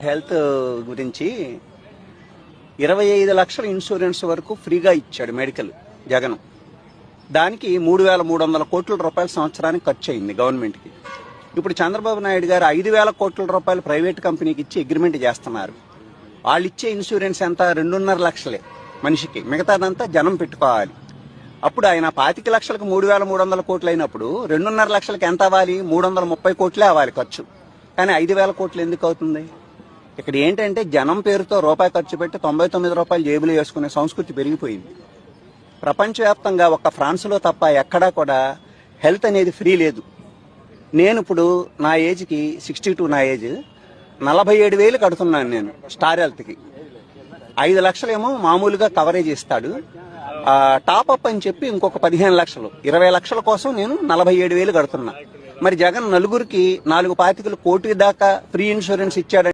Health గురించి 25 లక్షల insurance వరకు ఫ్రీగా ఇచ్చాడు మెడికల్ జగన్. దానికి 3,300 కోట్ల రూపాయల సంవత్సరానికి ఖర్చు అయింది గవర్నమెంట్కి. ఇప్పుడు చంద్రబాబు నాయుడు గారు 5,000 కోట్ల రూపాయలు ప్రైవేట్ కంపెనీకి ఇచ్చి అగ్రిమెంట్ చేస్తున్నారు. వాళ్ళు ఇచ్చే ఇన్సూరెన్స్ ఎంత? 2.5 లక్షలే మనిషికి, మిగతాదంతా జనం పెట్టుకోవాలి. అప్పుడు ఆయన 25 లక్షలకు 3,300 కోట్లు అయినప్పుడు 2.5 లక్షలకు ఎంత అవ్వాలి? 330 కోట్లే అవ్వాలి ఖర్చు. కానీ 5,000 కోట్లు ఎందుకు అవుతుంది? ఇక్కడ ఏంటంటే జనం పేరుతో రూపాయి ఖర్చు పెట్టి 99 రూపాయలు జేబులు వేసుకునే సంస్కృతి పెరిగిపోయింది. ప్రపంచవ్యాప్తంగా ఒక్క ఫ్రాన్స్లో తప్ప ఎక్కడా కూడా హెల్త్ అనేది ఫ్రీ లేదు. నేను ఇప్పుడు నా ఏజ్కి 62, నా ఏజ్ 47,000 కడుతున్నాను నేను స్టార్ హెల్త్కి. 5 లక్షలేమో మామూలుగా కవరేజ్ ఇస్తాడు. టాప్అప్ అని చెప్పి ఇంకొక 15 లక్షలు, 20 లక్షల కోసం నేను 47,000 కడుతున్నా. మరి జగన్ నలుగురికి 4,25 కోట్ల దాకా ఫ్రీ ఇన్సూరెన్స్ ఇచ్చాడు.